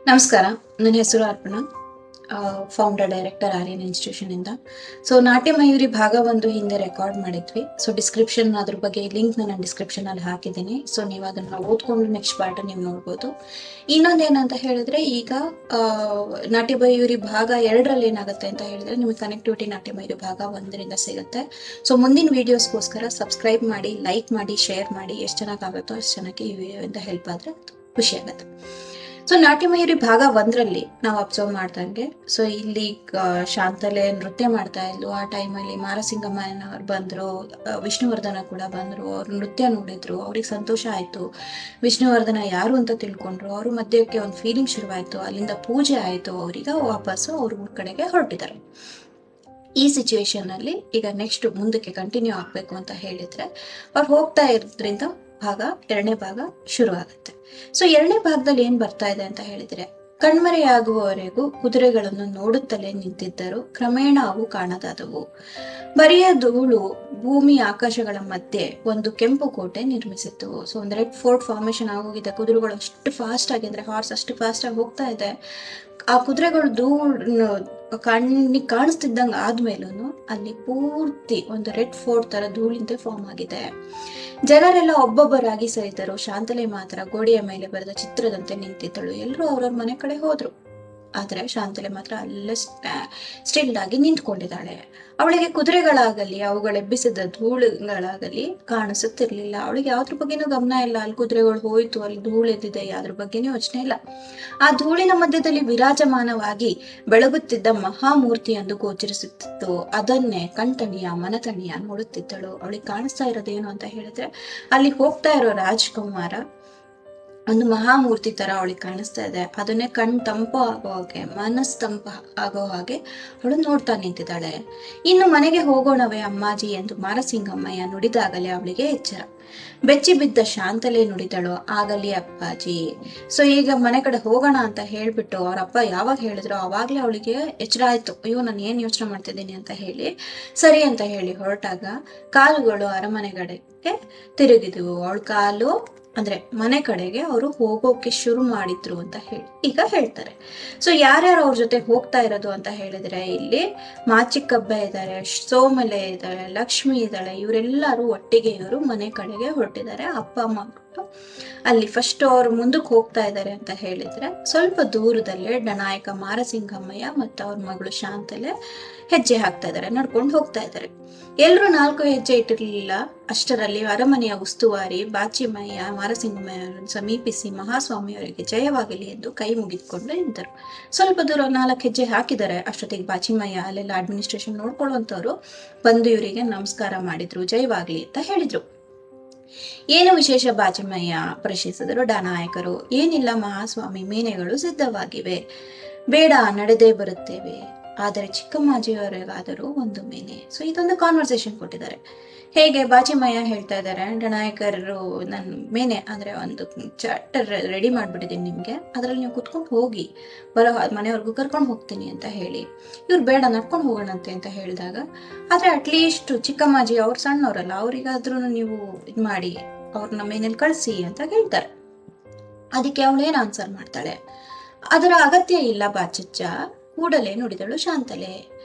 ನಮಸ್ಕಾರ. ನನ್ನ ಹೆಸರು ಅರ್ಪಣಾ, ಫೌಂಡರ್ ಡೈರೆಕ್ಟರ್ ಆರ್ಯನ್ ಇನ್ಸ್ಟಿಟ್ಯೂಷನ್ ಇಂದ. ಸೊ ನಾಟ್ಯ ಮಯೂರಿ ಭಾಗ 1 ಹಿಂದೆ ರೆಕಾರ್ಡ್ ಮಾಡಿದ್ವಿ. ಸೊ ಡಿಸ್ಕ್ರಿಪ್ಷನ್ ಅದ್ರ ಬಗ್ಗೆ ಲಿಂಕ್ ನಾನು ಡಿಸ್ಕ್ರಿಪ್ಷನ್ ಅಲ್ಲಿ ಹಾಕಿದ್ದೀನಿ. ಸೊ ನೀವು ಅದನ್ನ ಓದ್ಕೊಂಡು ನೆಕ್ಸ್ಟ್ ಪಾರ್ಟ್ ನೀವು ನೋಡ್ಬೋದು. ಇನ್ನೊಂದೇನಂತ ಹೇಳಿದ್ರೆ, ಈಗ ನಾಟ್ಯ ಮಯೂರಿ ಭಾಗ 2ರಲ್ಲಿ ಏನಾಗುತ್ತೆ ಅಂತ ಹೇಳಿದ್ರೆ, ನಿಮಗೆ ಕನೆಕ್ಟಿವಿಟಿ ನಾಟ್ಯ ಮಯೂರಿ ಭಾಗ 1ರಿಂದ ಸಿಗುತ್ತೆ. ಸೊ ಮುಂದಿನ ವಿಡಿಯೋಸ್ಗೋಸ್ಕರ ಸಬ್ಸ್ಕ್ರೈಬ್ ಮಾಡಿ, ಲೈಕ್ ಮಾಡಿ, ಶೇರ್ ಮಾಡಿ. ಎಷ್ಟು ಚೆನ್ನಾಗಾಗುತ್ತೋ ಅಷ್ಟು ಚೆನ್ನಾಗಿ ಈ ವಿಡಿಯೋಯಿಂದ ಹೆಲ್ಪ್ ಆದ್ರೆ ಖುಷಿ ಆಗುತ್ತೆ. ಸೊ ನಾಟ್ಯ ಮಯೂರಿ ಭಾಗ 1ರಲ್ಲಿ ನಾವು ಅಬ್ಸರ್ವ್ ಮಾಡ್ದಂಗೆ, ಸೊ ಇಲ್ಲಿ ಶಾಂತಲೆ ನೃತ್ಯ ಮಾಡ್ತಾ ಇದ್ಲು. ಆ ಟೈಮಲ್ಲಿ ಮಾರಸಿಂಗಮ್ಮನವ್ರು ಬಂದ್ರು, ವಿಷ್ಣುವರ್ಧನ ಕೂಡ ಬಂದ್ರು. ಅವ್ರು ನೃತ್ಯ ನೋಡಿದ್ರು, ಅವ್ರಿಗೆ ಸಂತೋಷ ಆಯ್ತು. ವಿಷ್ಣುವರ್ಧನ ಯಾರು ಅಂತ ತಿಳ್ಕೊಂಡ್ರು. ಅವ್ರ ಮಧ್ಯಕ್ಕೆ ಒಂದು ಫೀಲಿಂಗ್ ಶುರುವಾಯ್ತು. ಅಲ್ಲಿಂದ ಪೂಜೆ ಆಯ್ತು. ಅವ್ರಿಗೆ ವಾಪಸ್ಸು ಅವ್ರ ಊರ್ ಕಡೆಗೆ ಹೊರಟಿದ್ದಾರೆ. ಈ ಸಿಚುವೇಶನ್ ಅಲ್ಲಿ ಈಗ ನೆಕ್ಸ್ಟ್ ಮುಂದಕ್ಕೆ ಕಂಟಿನ್ಯೂ ಆಗ್ಬೇಕು ಅಂತ ಹೇಳಿದ್ರೆ, ಅವ್ರು ಹೋಗ್ತಾ ಇರೋದ್ರಿಂದ ಭಾಗ 2ನೇ ಭಾಗ ಶುರು ಆಗುತ್ತೆ. ಸೊ 2ನೇ ಭಾಗದಲ್ಲಿ ಏನ್ ಬರ್ತಾ ಇದೆ ಅಂತ ಹೇಳಿದ್ರೆ, ಕಣ್ಮರೆಯಾಗುವವರೆಗೂ ಕುದುರೆಗಳನ್ನು ನೋಡುತ್ತಲೇ ನಿಂತಿದ್ದರು. ಕ್ರಮೇಣ ಅವು ಕಾಣದಾದವು. ಬರಿಯ ಧೂಳು ಭೂಮಿ ಆಕಾಶಗಳ ಮಧ್ಯೆ ಒಂದು ಕೆಂಪು ಕೋಟೆ ನಿರ್ಮಿಸಿತ್ತು. ಸೊ ಒಂದು ರೆಡ್ ಫೋರ್ಟ್ ಫಾರ್ಮೇಶನ್ ಆಗೋಗಿದೆ. ಕುದುರೆಗಳು ಅಷ್ಟು ಫಾಸ್ಟ್ ಆಗಿ, ಅಂದ್ರೆ ಹಾರ್ಸ್ ಅಷ್ಟು ಫಾಸ್ಟ್ ಆಗಿ ಹೋಗ್ತಾ ಇದೆ. ಆ ಕುದುರೆಗಳು ಧೂಳು ಕಣ್ಣಿಗೆ ಕಾಣಿಸ್ತಿದ್ದಂಗೆ ಆದ್ಮೇಲೂ ಅಲ್ಲಿ ಪೂರ್ತಿ ಒಂದು ರೆಡ್ ಫೋರ್ಟ್ ತರ ಧೂಳಿಂದ ಫಾರ್ಮ್ ಆಗಿದೆ. ಜನರೆಲ್ಲ ಒಬ್ಬೊಬ್ಬರಾಗಿ ಸರಿದರು. ಶಾಂತಲೆ ಮಾತ್ರ ಗೋಡೆಯ ಮೇಲೆ ಬರೆದ ಚಿತ್ರದಂತೆ ನಿಂತಿದ್ದಳು. ಎಲ್ಲರೂ ಅವ್ರವ್ರ ಮನೆ ಕಡೆ ಹೋದ್ರು. ಆದ್ರೆ ಶಾಂತಲೆ ಮಾತ್ರ ಅಲ್ಲೇ ಸ್ಟಿಲ್ ಆಗಿ ನಿಂತ್ಕೊಂಡಿದ್ದಾಳೆ. ಅವಳಿಗೆ ಕುದುರೆಗಳಾಗಲಿ ಅವುಗಳೆಬ್ಬಿಸಿದ ಧೂಳುಗಳಾಗಲಿ ಕಾಣಿಸುತ್ತಿರ್ಲಿಲ್ಲ. ಅವಳಿಗೆ ಯಾವ್ದ್ರ ಬಗ್ಗೆನೂ ಗಮನ ಇಲ್ಲ. ಅಲ್ಲಿ ಕುದುರೆಗಳು ಹೋಯ್ತು, ಅಲ್ಲಿ ಧೂಳು ಎದ್ದಿದೆ, ಯಾವ್ದ್ರ ಬಗ್ಗೆನೂ ಯೋಚನೆ ಇಲ್ಲ. ಆ ಧೂಳಿನ ಮಧ್ಯದಲ್ಲಿ ವಿರಾಜಮಾನವಾಗಿ ಬೆಳಗುತ್ತಿದ್ದ ಮಹಾಮೂರ್ತಿಯೊಂದು ಗೋಚರಿಸುತ್ತಿತ್ತು. ಅದನ್ನೇ ಕಣ್ತಣಿಯ ಮನತಣಿಯ ನೋಡುತ್ತಿದ್ದಳು. ಅವಳಿಗೆ ಕಾಣಿಸ್ತಾ ಇರೋದೇನು ಅಂತ ಹೇಳಿದ್ರೆ, ಅಲ್ಲಿ ಹೋಗ್ತಾ ಇರೋ ರಾಜ್ಕುಮಾರ ಒಂದು ಮಹಾಮೂರ್ತಿ ತರ ಅವಳಿಗೆ ಕಾಣಿಸ್ತಾ ಇದೆ. ಅದನ್ನೇ ತಂಪು ಆಗೋ ಹಾಗೆ, ಮನಸ್ಸು ತಂಪು ಆಗೋ ಹಾಗೆ ಅವಳು ನೋಡ್ತಾ ನಿಂತಿದ್ದಾಳೆ. ಇನ್ನು ಮನೆಗೆ ಹೋಗೋಣವೇ ಅಮ್ಮಾಜಿ ಎಂದು ಮಾರಸಿಂಗಮ್ಮಯ್ಯ ನುಡಿದಾಗಲೇ ಅವಳಿಗೆ ಎಚ್ಚರ. ಬೆಚ್ಚಿ ಬಿದ್ದ ಶಾಂತಲೆ ನುಡಿದಳು, ಆಗಲಿ ಅಪ್ಪಾಜಿ. ಸೊ ಈಗ ಮನೆ ಕಡೆ ಹೋಗೋಣ ಅಂತ ಹೇಳ್ಬಿಟ್ಟು ಅವ್ರಪ್ಪ ಯಾವಾಗ ಹೇಳಿದ್ರು ಅವಾಗ್ಲೇ ಅವಳಿಗೆ ಎಚ್ಚರ ಆಯ್ತು. ಅಯ್ಯೋ ನಾನು ಏನ್ ಯೋಚನೆ ಮಾಡ್ತಿದ್ದೀನಿ ಅಂತ ಹೇಳಿ, ಸರಿ ಅಂತ ಹೇಳಿ ಹೊರಟಾಗ ಕಾಲುಗಳು ಅರಮನೆ ಕಡೆಗೆ ತಿರುಗಿದವು. ಅವಳ ಕಾಲು ಅಂದ್ರೆ ಮನೆ ಕಡೆಗೆ ಅವರು ಹೋಗೋಕೆ ಶುರು ಮಾಡಿದ್ರು ಅಂತ ಹೇಳಿ ಈಗ ಹೇಳ್ತಾರೆ. ಸೊ ಯಾರ್ಯಾರು ಅವ್ರ ಜೊತೆ ಹೋಗ್ತಾ ಇರೋದು ಅಂತ ಹೇಳಿದ್ರೆ, ಇಲ್ಲಿ ಮಾಚಿಕ್ಕಬ್ಬ ಇದ್ದಾರೆ, ಸೋಮಲೆ ಇದ್ದಾಳೆ, ಲಕ್ಷ್ಮಿ ಇದ್ದಾಳೆ. ಇವರೆಲ್ಲರೂ ಒಟ್ಟಿಗೆ ಇವರು ಮನೆ ಕಡೆಗೆ ಹೊರಟಿದ್ದಾರೆ. ಅಪ್ಪ ಅಮ್ಮ ಅಲ್ಲಿ ಫಸ್ಟ್ ಅವ್ರು ಮುಂದಕ್ಕೆ ಹೋಗ್ತಾ ಇದ್ದಾರೆ ಅಂತ ಹೇಳಿದ್ರೆ, ಸ್ವಲ್ಪ ದೂರದಲ್ಲೇ ಡನಾಯಕ ಮಾರಸಿಂಗಮ್ಮಯ್ಯ ಮತ್ತು ಅವ್ರ ಮಗಳು ಶಾಂತಲೆ ಹೆಜ್ಜೆ ಹಾಕ್ತಾ ಇದ್ದಾರೆ, ನಡ್ಕೊಂಡು ಹೋಗ್ತಾ ಇದ್ದಾರೆ. ಎಲ್ರು 4 ಹೆಜ್ಜೆ ಇಟ್ಟಿರ್ಲಿಲ್ಲ. ಅಷ್ಟರಲ್ಲಿ ಅರಮನೆಯ ಉಸ್ತುವಾರಿ ಬಾಚಿಮಯ್ಯ ಮಾರಸಿಂಗಮ್ಮಯ್ಯರನ್ನು ಸಮೀಪಿಸಿ ಮಹಾಸ್ವಾಮಿಯವರಿಗೆ ಜಯವಾಗಲಿ ಎಂದು ಕೈ ಮುಗಿದುಕೊಂಡು ನಿಂತರು. ಸ್ವಲ್ಪ ದೂರ 4 ಹೆಜ್ಜೆ ಹಾಕಿದ್ದಾರೆ. ಅಷ್ಟೊತ್ತಿಗೆ ಬಾಚಿಮಯ್ಯ ಅಲ್ಲೆಲ್ಲ ಅಡ್ಮಿನಿಸ್ಟ್ರೇಷನ್ ನೋಡ್ಕೊಳ್ಳುವಂತವ್ರು ಬಂದು ಇವರಿಗೆ ನಮಸ್ಕಾರ ಮಾಡಿದ್ರು, ಜಯವಾಗ್ಲಿ ಅಂತ ಹೇಳಿದ್ರು. ಏನು ವಿಶೇಷ ಬಾಚಿಮಯ್ಯ ಪ್ರಶ್ನಿಸಿದರು ಡನಾಯಕರು. ಏನಿಲ್ಲ ಮಹಾಸ್ವಾಮಿ, ಮೀನೆಗಳು ಸಿದ್ಧವಾಗಿವೆ, ಬೇಡ ನಡೆದೇ ಬರುತ್ತೇವೆ. ಆದರೆ ಚಿಕ್ಕಮ್ಮಾಜಿಯವರಿಗಾದರೂ ಒಂದು ಮೇನೆ. ಸೊ ಇದೊಂದು ಕಾನ್ವರ್ಸೇಷನ್ ಕೊಟ್ಟಿದ್ದಾರೆ. ಹೇಗೆ ಬಾಚಿಮಯ್ಯ ಹೇಳ್ತಾ ಇದ್ದಾರೆ, ಡನಾಯಕರು ನನ್ನ ಮೇನೆ ಅಂದ್ರೆ ಒಂದು ಚಾರ್ಟರ್ ರೆಡಿ ಮಾಡ್ಬಿಟ್ಟಿದ್ದೀನಿ ನಿಮ್ಗೆ, ಅದ್ರಲ್ಲಿ ನೀವು ಕುತ್ಕೊಂಡು ಹೋಗಿ, ಬರೋ ಮನೆಯವ್ರಿಗೂ ಕರ್ಕೊಂಡು ಹೋಗ್ತೀನಿ ಅಂತ ಹೇಳಿ. ಇವ್ರು ಬೇಡ ನಡ್ಕೊಂಡು ಹೋಗೋಣಂತೆ ಅಂತ ಹೇಳಿದಾಗ, ಆದ್ರೆ ಅಟ್ಲೀಸ್ಟ್ ಚಿಕ್ಕಮ್ಮಾಜಿ ಅವ್ರು ಸಣ್ಣವ್ರಲ್ಲ, ಅವ್ರಿಗಾದ್ರೂ ನೀವು ಇದ್ ಮಾಡಿ ಅವ್ರನ್ನ ಮೇನೇಲಿ ಕಳ್ಸಿ ಅಂತ ಹೇಳ್ತಾರೆ. ಅದಕ್ಕೆ ಅವಳೇನ್ ಆನ್ಸರ್ ಮಾಡ್ತಾಳೆ, ಅದರ ಅಗತ್ಯ ಇಲ್ಲ ಬಾಚಜ್ಜ, ಕೂಡಲೇ ನುಡಿದಳು ಶಾಂತಲೆ.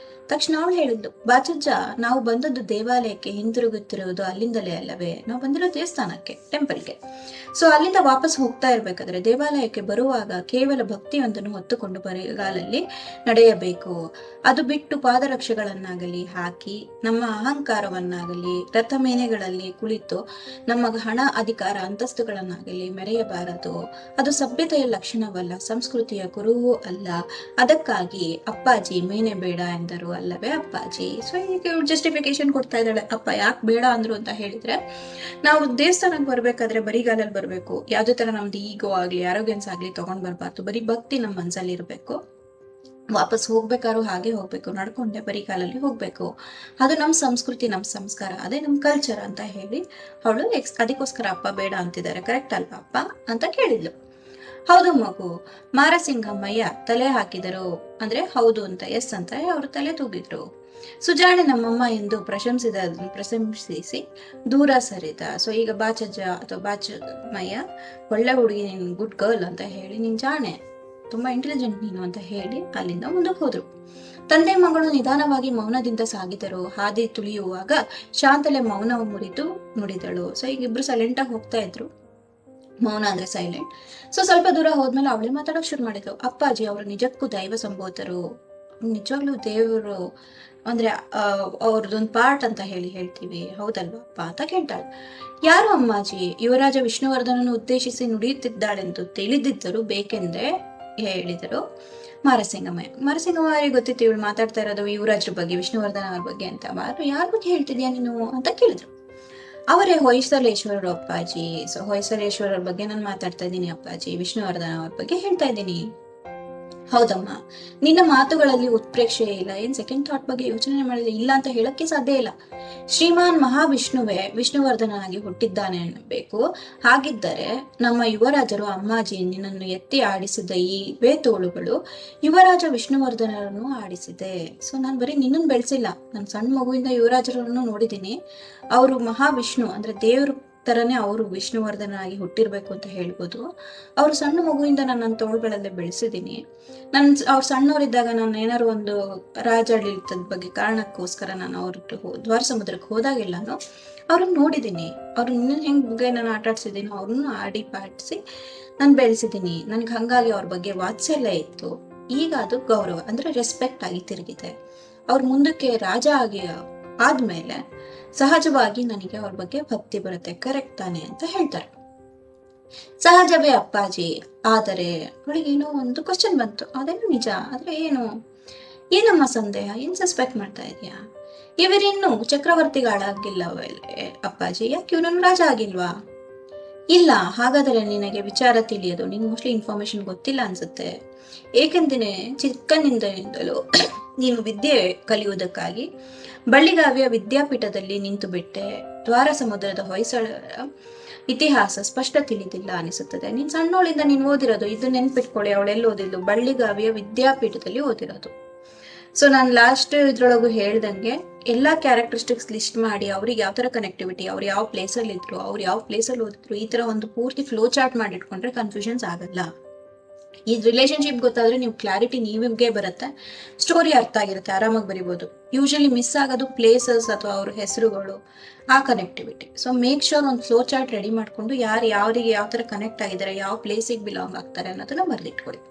ತಕ್ಷಣ ಅವಳು ಹೇಳಿದ್ಲು, ಬಾಚಜ್ಜ ನಾವು ಬಂದದ್ದು ದೇವಾಲಯಕ್ಕೆ ಹಿಂತಿರುಗುತ್ತಿರುವುದು ಅಲ್ಲಿಂದಲೇ ಅಲ್ಲವೇ? ನಾವು ಬಂದಿರೋ ದೇವಸ್ಥಾನಕ್ಕೆ, ಟೆಂಪಲ್ಗೆ. ಸೊ ಅಲ್ಲಿಂದ ವಾಪಸ್ ಹೋಗ್ತಾ ಇರ್ಬೇಕಾದ್ರೆ ದೇವಾಲಯಕ್ಕೆ ಬರುವಾಗ ಕೇವಲ ಭಕ್ತಿಯೊಂದನ್ನು ಹೊತ್ತುಕೊಂಡು ಬರಿಗಾಲಲ್ಲಿ ನಡೆಯಬೇಕು. ಅದು ಬಿಟ್ಟು ಪಾದರಕ್ಷೆಗಳನ್ನಾಗಲಿ ಹಾಕಿ, ನಮ್ಮ ಅಹಂಕಾರವನ್ನಾಗಲಿ ರಥ ಮೇನೆಗಳಲ್ಲಿ ಕುಳಿತು ನಮ್ಮ ಹಣ ಅಧಿಕಾರ ಅಂತಸ್ತುಗಳನ್ನಾಗಲಿ ಮೆರೆಯಬಾರದು. ಅದು ಸಭ್ಯತೆಯ ಲಕ್ಷಣವಲ್ಲ, ಸಂಸ್ಕೃತಿಯ ಕುರುಹೂ ಅಲ್ಲ. ಅದಕ್ಕಾಗಿ ಅಪ್ಪಾಜಿ ಮೇನೆ ಬೇಡ ಎಂದರು ಅಲ್ಲವೇ ಅಪ್ಪಾಜಿ? ಸೊ ಈಗ ಜಸ್ಟಿಫಿಕೇಶನ್ ಕೊಡ್ತಾ ಇದ್ದಾಳೆ. ಅಪ್ಪ ಯಾಕೆ ಬೇಡ ಅಂದ್ರು ಅಂತ ಹೇಳಿದ್ರೆ, ನಾವು ದೇವಸ್ಥಾನಕ್ಕೆ ಬರ್ಬೇಕಾದ್ರೆ ಬರಿಗಾಲಲ್ಲಿ ಬರ್ಬೇಕು. ಯಾವ್ದೇ ತರ ನಮ್ದು ಈಗೋ ಆಗ್ಲಿ ಆರೋಗ್ಯನ್ಸ್ ಆಗ್ಲಿ ತಗೊಂಡ್ ಬರ್ಬಾರ್ದು. ಬರೀ ಭಕ್ತಿ ನಮ್ಮ ಮನ್ಸಲ್ಲಿ ಇರ್ಬೇಕು. ವಾಪಸ್ ಹೋಗ್ಬೇಕಾದ್ರು ಹಾಗೆ ಹೋಗ್ಬೇಕು, ನಡ್ಕೊಂಡೆ ಬರೀ ಕಾಲಲ್ಲಿ ಹೋಗ್ಬೇಕು. ಅದು ನಮ್ಮ ಸಂಸ್ಕೃತಿ, ನಮ್ಮ ಸಂಸ್ಕಾರ, ಅದೇ ನಮ್ಮ ಕಲ್ಚರ್ ಅಂತ ಹೇಳಿ ಅವಳು ಅದಕ್ಕೋಸ್ಕರ ಅಪ್ಪ ಬೇಡ ಅಂತಿದ್ದಾರೆ. ಕರೆಕ್ಟ್ ಅಲ್ವಾ ಅಪ್ಪ ಅಂತ ಕೇಳಿದ್ಲು. ಹೌದು ಮಗು, ಮಾರಸಿಂಗಮ್ಮಯ್ಯ ತಲೆ ಹಾಕಿದರು. ಅಂದ್ರೆ ಹೌದು ಅಂತ, ಎಸ್ ಅಂತ ಅವರು ತಲೆ ತೂಗಿದ್ರು. ಸುಜಾಣೆ ನಮ್ಮಮ್ಮ ಎಂದು ಪ್ರಶಂಸಿಸಿ ದೂರ ಸರಿದ. ಸೊ ಈಗ ಬಾಚಜ್ಜ ಅಥವಾ ಬಾಚಮಯ್ಯ ಒಳ್ಳೆ ಹುಡುಗಿ, ನೀನ್ ಗುಡ್ ಗರ್ಲ್ ಅಂತ ಹೇಳಿ, ನೀನ್ ಜಾಣೆ ತುಂಬಾ ಇಂಟೆಲಿಜೆಂಟ್ ನೀನು ಅಂತ ಹೇಳಿ ಅಲ್ಲಿಂದ ಮುಂದಕ್ಕೆ ಹೋದ್ರು. ತಂದೆ ಮಗಳು ನಿಧಾನವಾಗಿ ಮೌನದಿಂದ ಸಾಗಿದರು. ಹಾದಿ ತುಳಿಯುವಾಗ ಶಾಂತಲೆ ಮೌನ ಮುರಿದು ನುಡಿದಳು. ಸೊ ಈಗ ಇಬ್ರು ಸೈಲೆಂಟ್ ಆಗಿ ಹೋಗ್ತಾ ಇದ್ರು. ಮೌನ ಅಂದ್ರೆ ಸೈಲೆಂಟ್. ಸೊ ಸ್ವಲ್ಪ ದೂರ ಹೋದ್ಮೇಲೆ ಅವಳೇ ಮಾತಾಡೋಕ್ ಶುರು ಮಾಡಿದ್ರು. ಅಪ್ಪಾಜಿ ಅವರು ನಿಜಕ್ಕೂ ದೈವ ಸಂಬೋಧರು, ನಿಜವಾಗ್ಲೂ ದೇವರು ಅಂದ್ರೆ ಅವ್ರದ್ದೊಂದು ಪಾರ್ಟ್ ಅಂತ ಹೇಳ್ತೀವಿ, ಹೌದಲ್ವಾ ಅಪ್ಪ ಅಂತ ಕೇಳ್ತಾಳೆ. ಯಾರು ಅಮ್ಮಾಜಿ? ಯುವರಾಜ ವಿಷ್ಣುವರ್ಧನನ್ನು ಉದ್ದೇಶಿಸಿ ನುಡಿಯುತ್ತಿದ್ದಾಳೆಂದು ತಿಳಿದಿದ್ದರು, ಬೇಕೆಂದ್ರೆ ಹೇಳಿದರು ಮಾರಸಿಂಗಮಯ್ಯ ಗೊತ್ತಿತ್ತು ಇವಳು ಮಾತಾಡ್ತಾ ಇರೋದು ಯುವರಾಜ್ರ ಬಗ್ಗೆ, ವಿಷ್ಣುವರ್ಧನ ಅವ್ರ ಬಗ್ಗೆ ಅಂತ. ಯಾರ ಬಗ್ಗೆ ಹೇಳ್ತಿದ್ಯಾ ನೀನು ಅಂತ ಕೇಳಿದ್ರು. ಅವರೇ ಹೊಯ್ಸಲೇಶ್ವರರು ಅಪ್ಪಾಜಿ. ಸೊ ಹೊಯ್ಸಲೇಶ್ವರರ ಬಗ್ಗೆ ನಾನು ಮಾತಾಡ್ತಾ ಇದ್ದೀನಿ ಅಪ್ಪಾಜಿ, ವಿಷ್ಣುವರ್ಧನ ಅವ್ರ ಬಗ್ಗೆ ಹೇಳ್ತಾ ಇದ್ದೀನಿ. ಹೌದಮ್ಮ, ನಿನ್ನ ಮಾತುಗಳಲ್ಲಿ ಉತ್ಪ್ರೇಕ್ಷೆ ಇಲ್ಲ, ಏನ್ ಸೆಕೆಂಡ್ ಥಾಟ್ ಬಗ್ಗೆ ಯೋಚನೆ ಮಾಡಿದ್ರೆ ಇಲ್ಲ ಅಂತ ಹೇಳಕ್ಕೆ ಸಾಧ್ಯ ಇಲ್ಲ. ಶ್ರೀಮಾನ್ ಮಹಾವಿಷ್ಣುವೇ ವಿಷ್ಣುವರ್ಧನಾಗಿ ಹುಟ್ಟಿದ್ದಾನೆ ಅನ್ನಬೇಕು. ಹಾಗಿದ್ದರೆ ನಮ್ಮ ಯುವರಾಜರು ಅಮ್ಮಾಜಿ ನಿನ್ನನ್ನು ಎತ್ತಿ ಆಡಿಸಿದ ಈ ತೋಳುಗಳು ಯುವರಾಜ ವಿಷ್ಣುವರ್ಧನರನ್ನು ಆಡಿಸಿದೆ. ಸೊ ನಾನು ಬರೀ ನಿನ್ನನ್ನು ಬೆಳೆಸಿಲ್ಲ, ನಾನು ಸಣ್ಣ ಮಗುವಿಂದ ಯುವರಾಜರನ್ನು ನೋಡಿದ್ದೀನಿ. ಅವರು ಮಹಾವಿಷ್ಣು ಅಂದ್ರೆ ದೇವ್ರ ತರನೇ ಅವರು ವಿಷ್ಣುವರ್ಧನಾಗಿ ಹುಟ್ಟಿರ್ಬೇಕು ಅಂತ ಹೇಳ್ಬೋದು. ಅವ್ರು ಸಣ್ಣ ಮಗುವಿಂದ ನನ್ನ ತೋಳುಗಳಲ್ಲೇ ಬೆಳೆಸಿದ್ದೀನಿ. ಅವ್ರು ಸಣ್ಣವರಿದ್ದಾಗ ನಾನು ಏನಾದ್ರು ಒಂದು ರಾಜಾಡಳಿತದ ಬಗ್ಗೆ ಕಾರಣಕ್ಕೋಸ್ಕರ ನಾನು ಅವ್ರ ದ್ವಾರ ಸಮುದ್ರಕ್ಕೆ ಹೋದಾಗೆಲ್ಲಾನು ಅವ್ರನ್ನ ನೋಡಿದ್ದೀನಿ. ಅವ್ರು ಹೆಂಗೆ ನಾನು ಆಟ ಆಡ್ಸಿದ್ದೀನೋ ಅವ್ರನ್ನ ಆಡಿ ಪಾಡಿಸಿ ನಾನು ಬೆಳೆಸಿದ್ದೀನಿ. ನನ್ಗೆ ಹಂಗಾಗಿ ಅವ್ರ ಬಗ್ಗೆ ವಾತ್ಸಲ್ಯ ಇತ್ತು. ಈಗ ಅದು ಗೌರವ ಅಂದ್ರೆ ರೆಸ್ಪೆಕ್ಟ್ ಆಗಿ ತಿರುಗಿದೆ. ಅವ್ರ ಮುಂದಕ್ಕೆ ರಾಜ ಆಗಿ ಆದ್ಮೇಲೆ ಸಹಜವಾಗಿ ನನಗೆ ಅವ್ರ ಬಗ್ಗೆ ಭಕ್ತಿ ಬರುತ್ತೆ, ಕರೆಕ್ಟ್ ತಾನೆ ಅಂತ ಹೇಳ್ತಾರೆ. ಸಹಜವೇ ಅಪ್ಪಾಜಿ, ಆದರೆ ಅವಳಿಗೇನೋ ಒಂದು ಕ್ವಶನ್ ಬಂತು. ಅದೇನು ನಿಜ, ಆದ್ರೆ ಏನಮ್ಮ ಸಂದೇಹ, ಏನ್ ಸಸ್ಪೆಕ್ಟ್ ಮಾಡ್ತಾ ಇದೀಯಾ? ಇವರಿನ್ನು ಚಕ್ರವರ್ತಿಗಳಾಗಿಲ್ಲವೇ ಅಪ್ಪಾಜಿ? ಯಾಕೆ ಇವನನ್ನು ರಾಜ ಆಗಿಲ್ವಾ? ಇಲ್ಲ, ಹಾಗಾದರೆ ನಿನಗೆ ವಿಚಾರ ತಿಳಿಯೋದು, ನಿಂಗೆ ಮೋಸ್ಟ್ಲಿ ಇನ್ಫಾರ್ಮೇಶನ್ ಗೊತ್ತಿಲ್ಲ ಅನ್ಸುತ್ತೆ. ಏಕೆಂದರೆ ಚಿಕ್ಕನಿಂದಲೂ ನೀನು ವಿದ್ಯೆ ಕಲಿಯುವುದಕ್ಕಾಗಿ ಬಳ್ಳಿಗಾವಿಯ ವಿದ್ಯಾಪೀಠದಲ್ಲಿ ನಿಂತು ಬಿಟ್ಟೆ. ದ್ವಾರ ಸಮುದ್ರದ ಹೊಯ್ಸಳರ ಇತಿಹಾಸ ಸ್ಪಷ್ಟ ತಿಳಿದಿಲ್ಲ ಅನಿಸುತ್ತದೆ. ನೀನ್ ಸಣ್ಣೋಳಿಂದ ನೀನು ಓದಿರೋದು, ಇದು ನೆನ್ಪಿಟ್ಕೊಳ್ಳಿ, ಅವಳೆಲ್ಲ ಓದಿದ್ದು ಬಳ್ಳಿಗಾವಿಯ ವಿದ್ಯಾಪೀಠದಲ್ಲಿ ಓದಿರೋದು. ಸೊ ನಾನು ಲಾಸ್ಟ್ ಇದ್ರೊಳಗು ಹೇಳ್ದಂಗೆ ಎಲ್ಲಾ ಕ್ಯಾರೆಕ್ಟರಿಸ್ಟಿಕ್ಸ್ ಲಿಸ್ಟ್ ಮಾಡಿ ಅವ್ರಿಗೆ ಯಾವ ತರ ಕನೆಕ್ಟಿವಿಟಿ, ಅವ್ರು ಯಾವ ಪ್ಲೇಸ್ ಅಲ್ಲಿ ಇದ್ರು, ಅವ್ರು ಯಾವ ಪ್ಲೇಸ್ ಅಲ್ಲಿ ಓದಿದ್ರು, ಈ ತರ ಒಂದು ಪೂರ್ತಿ ಫ್ಲೋ ಚಾರ್ಟ್ ಮಾಡಿಟ್ಕೊಂಡ್ರೆ ಕನ್ಫ್ಯೂಷನ್ಸ್ ಆಗಲ್ಲ. ಈ ರಿಲೇಶನ್ಶಿಪ್ ಗೊತ್ತಾದ್ರೆ ನೀವು ಕ್ಲಾರಿಟಿ ನಿಮಗೆ ಬರುತ್ತೆ, ಸ್ಟೋರಿ ಅರ್ಥ ಆಗಿರುತ್ತೆ, ಆರಾಮಾಗಿ ಬರಿಬಹುದು. ಯೂಶಲಿ ಮಿಸ್ ಆಗೋದು ಪ್ಲೇಸಸ್ ಅಥವಾ ಅವ್ರ ಹೆಸರುಗಳು, ಆ ಕನೆಕ್ಟಿವಿಟಿ. ಸೊ ಮೇಕ್ ಶೋರ್ ಒಂದು ಫ್ಲೋ ಚಾರ್ಟ್ ರೆಡಿ ಮಾಡ್ಕೊಂಡು ಯಾರಿಗೆ ಯಾವ ತರ ಕನೆಕ್ಟ್ ಆಗಿದ್ದಾರೆ, ಯಾವ ಪ್ಲೇಸಿಗೆ ಬಿಲಾಂಗ್ ಆಗ್ತಾರೆ ಅನ್ನೋದನ್ನ ಬರ್ದಿಟ್ಕೊಳ್ಳಿ.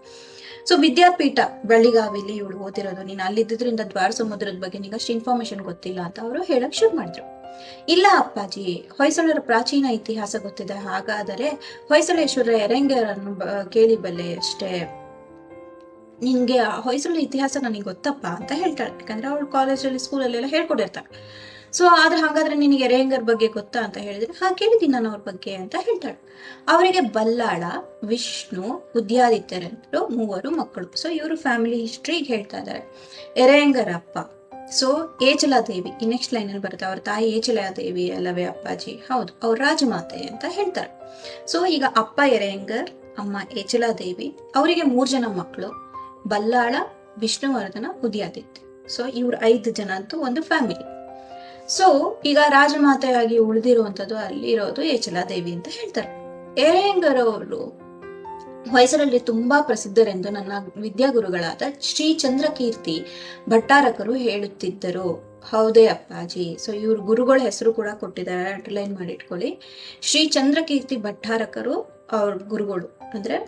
ಸೊ ವಿದ್ಯಾಪೀಠ ಬಳ್ಳಿಗಾವಿಲಿ ಇವಳು ಓದಿರೋದು, ನೀನು ಅಲ್ಲಿದ್ದರಿಂದ ದ್ವಾರ ಸಮುದ್ರದ ಬಗ್ಗೆ ನಿಂಗೆ ಅಷ್ಟು ಇನ್ಫಾರ್ಮೇಶನ್ ಗೊತ್ತಿಲ್ಲ ಅಂತ ಅವರು ಹೇಳಕ್ ಶುರು ಮಾಡಿದ್ರು. ಇಲ್ಲ ಅಪ್ಪಾಜಿ, ಹೊಯ್ಸಳರ ಪ್ರಾಚೀನ ಇತಿಹಾಸ ಗೊತ್ತಿದೆ. ಹಾಗಾದರೆ ಹೊಯ್ಸಳೇಶ್ವರ ಎರೆಂಗರನ್ನು ಕೇಳಿಬಲ್ಲೆ ಅಷ್ಟೇ. ನಿನ್ಗೆ ಹೊಯ್ಸಳ ಇತಿಹಾಸ ನನಗೆ ಗೊತ್ತಪ್ಪ ಅಂತ ಹೇಳ್ತಾಳೆ. ಯಾಕಂದ್ರೆ ಅವಳು ಕಾಲೇಜಲ್ಲಿ ಸ್ಕೂಲಲ್ಲೆಲ್ಲ ಹೇಳ್ಕೊಡಿರ್ತಾಳೆ. ಸೊ ಆದ್ರೆ ಹಾಗಾದ್ರೆ ನಿನಗೆ ಎರೆಂಗರ್ ಬಗ್ಗೆ ಗೊತ್ತಾ ಅಂತ ಹೇಳಿದ್ರೆ, ಕೇಳಿದ್ದೀನಿ ನಾನು ಅವ್ರ ಬಗ್ಗೆ ಅಂತ ಹೇಳ್ತಾಳೆ. ಅವರಿಗೆ ಬಲ್ಲಾಳ, ವಿಷ್ಣು, ಉದ್ಯಾದಿತ್ಯರೆಂದ್ರು 3 ಮಕ್ಕಳು. ಸೊ ಇವರು ಫ್ಯಾಮಿಲಿ ಹಿಸ್ಟ್ರಿ ಹೇಳ್ತಾ ಇದ್ದಾರೆ. ಎರೆಂಗರ್ ಅಪ್ಪ ಸೊ ಏಚಲಾದೇವಿ, ಈ ನೆಕ್ಸ್ಟ್ ಲೈನ್ ಅಲ್ಲಿ ಬರುತ್ತೆ, ಅವ್ರ ತಾಯಿ ಏಚಲಾದೇವಿ ಅಲ್ಲವೇ ಅಪ್ಪಾಜಿ? ಹೌದು, ಅವ್ರ ರಾಜಮಾತೆ ಅಂತ ಹೇಳ್ತಾರೆ. ಸೊ ಈಗ ಅಪ್ಪ ಎರೆಂಗರ್, ಅಮ್ಮ ಏಚಲಾದೇವಿ, ಅವರಿಗೆ 3 ಜನ ಮಕ್ಕಳು, ಬಲ್ಲಾಳ, ವಿಷ್ಣುವರ್ಧನ, ಉದ್ಯಾದಿತ್ಯ. ಸೊ ಇವ್ರು 5 ಜನ ಅಂತೂ ಒಂದು ಫ್ಯಾಮಿಲಿ. ಸೊ ಈಗ ರಾಜಮಾತೆಯಾಗಿ ಉಳಿದಿರುವಂತದ್ದು ಅಲ್ಲಿರೋದು ಏಚಲಾದೇವಿ ಅಂತ ಹೇಳ್ತಾರೆ. ಎರೆಂಗರ್ ಅವರು ಹೊಯ್ಸಳಲ್ಲಿ ತುಂಬಾ ಪ್ರಸಿದ್ಧರೆಂದು ನನ್ನ ವಿದ್ಯಾಗುರುಗಳಾದ ಶ್ರೀ ಚಂದ್ರಕೀರ್ತಿ ಭಟ್ಟಾರಕರು ಹೇಳುತ್ತಿದ್ದರು. ಹೌದೇ ಅಪ್ಪಾಜಿ? ಸೊ ಇವ್ರ ಗುರುಗಳ ಹೆಸರು ಕೂಡ ಕೊಟ್ಟಿದ್ದಾರೆ, ಅಂಡರ್ಲೈನ್ ಮಾಡಿ ಇಟ್ಕೊಳ್ಳಿ. ಶ್ರೀ ಚಂದ್ರಕೀರ್ತಿ ಭಟ್ಟಾರಕರು ಅವ್ರ ಗುರುಗಳು, ಅಂದ್ರೆ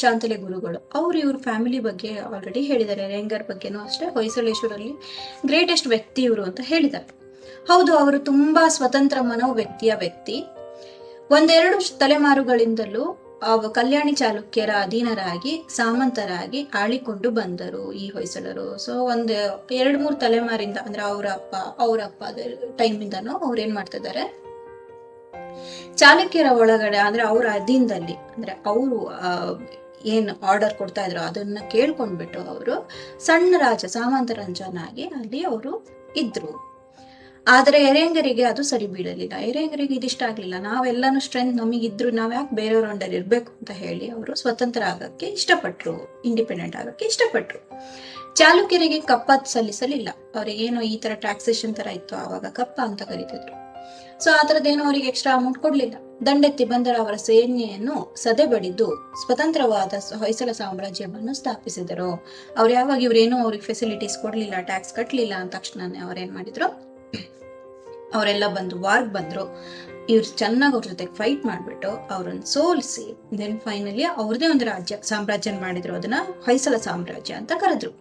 ಶಾಂತಲೆ ಗುರುಗಳು. ಅವ್ರು ಇವ್ರ ಫ್ಯಾಮಿಲಿ ಬಗ್ಗೆ ಆಲ್ರೆಡಿ ಹೇಳಿದ್ದಾರೆ. ರೆಂಗರ್ ಬಗ್ಗೆನೂ ಅಷ್ಟೇ, ಹೊಯ್ಸಳೇಶ್ವರಲ್ಲಿ ಗ್ರೇಟೆಸ್ಟ್ ವ್ಯಕ್ತಿ ಇವರು ಅಂತ ಹೇಳಿದ್ದಾರೆ. ಹೌದು, ಅವರು ತುಂಬಾ ಸ್ವತಂತ್ರ ವ್ಯಕ್ತಿ. 1-2 ತಲೆಮಾರುಗಳಿಂದಲೂ ಕಲ್ಯಾಣಿ ಚಾಲುಕ್ಯರ ಅಧೀನರಾಗಿ ಸಾಮಂತರಾಗಿ ಆಳಿಕೊಂಡು ಬಂದರು ಈ ಹೊಯ್ಸಳರು. ಸೊ 1-2-3 ತಲೆಮಾರಿಂದ ಅಂದ್ರೆ ಅವ್ರ ಅಪ್ಪ ಟೈಮಿಂದನೂ ಅವ್ರು ಏನ್ ಮಾಡ್ತಿದ್ದಾರೆ, ಚಾಲುಕ್ಯರ ಒಳಗಡೆ ಅಂದ್ರೆ ಅವ್ರ ಅಧೀನದಲ್ಲಿ, ಅಂದ್ರೆ ಅವರು ಏನ್ ಆರ್ಡರ್ ಕೊಡ್ತಾ ಇದ್ರು ಅದನ್ನ ಕೇಳ್ಕೊಂಡ್ಬಿಟ್ಟು ಅವರು ಸಣ್ಣ ರಾಜ ಸಾಮಂತರಂಜನಾಗಿ ಅಲ್ಲಿ ಅವರು ಇದ್ರು. ಆದ್ರೆ ಎರೆಂಗರಿಗೆ ಅದು ಸರಿ ಬೀಳಲಿಲ್ಲ. ಎರೆಂಗರಿಗೆ ಇದಿಷ್ಟ ಆಗ್ಲಿಲ್ಲ. ನಾವೆಲ್ಲಾನು ಸ್ಟ್ರೆಂತ್ ನಮಗಿದ್ರು ನಾವ್ ಯಾಕೆ ಬೇರೆಯವ್ರ ಅಂಡರ್ ಇರ್ಬೇಕು ಅಂತ ಹೇಳಿ ಅವರು ಸ್ವತಂತ್ರ ಆಗಕ್ಕೆ ಇಷ್ಟಪಟ್ರು, ಇಂಡಿಪೆಂಡೆಂಟ್ ಆಗಕ್ಕೆ ಇಷ್ಟಪಟ್ರು. ಚಾಲುಕ್ಯರಿಗೆ ಕಪ್ಪ ಸಲ್ಲಿಸಲಿಲ್ಲ. ಅವ್ರಿಗೇನೋ ಈ ತರ ಟ್ಯಾಕ್ಸೇಷನ್ ತರ ಇತ್ತು, ಆವಾಗ ಕಪ್ಪ ಅಂತ ಕರೀತಿದ್ರು. ಸೊ ಆ ತರದ್ದೇನೋ ಅವ್ರಿಗೆ ಎಕ್ಸ್ಟ್ರಾ ಅಮೌಂಟ್ ಕೊಡ್ಲಿಲ್ಲ. ದಂಡೆತ್ತಿ ಬಂದರ ಅವರ ಸೇನೆಯನ್ನು ಸದೆಬಡಿದು ಸ್ವತಂತ್ರವಾದ ಹೊಯ್ಸಳ ಸಾಮ್ರಾಜ್ಯವನ್ನು ಸ್ಥಾಪಿಸಿದರು. ಅವ್ರು ಯಾವಾಗ ಇವ್ರೇನು ಅವ್ರಿಗೆ ಫೆಸಿಲಿಟೀಸ್ ಕೊಡ್ಲಿಲ್ಲ, ಟ್ಯಾಕ್ಸ್ ಕಟ್ಲಿಲ್ಲ ಅಂದ ತಕ್ಷಣನೇ ಅವ್ರೇನ್ ಮಾಡಿದ್ರು, ಅವರೆಲ್ಲ ಬಂದು ವಾರ್ಗ್ ಬಂದ್ರು. ಇವ್ರು ಚೆನ್ನಾಗಿ ಅವ್ರ ಜೊತೆಗೆ ಫೈಟ್ ಮಾಡ್ಬಿಟ್ಟು ಅವ್ರನ್ನ ಸೋಲಿಸಿ ದೆನ್ ಫೈನಲಿ ಅವ್ರದೇ ಒಂದು ಸಾಮ್ರಾಜ್ಯ ಮಾಡಿದ್ರು. ಅದನ್ನ ಹೊಯ್ಸಳ ಸಾಮ್ರಾಜ್ಯ ಅಂತ ಕರೆದ್ರು.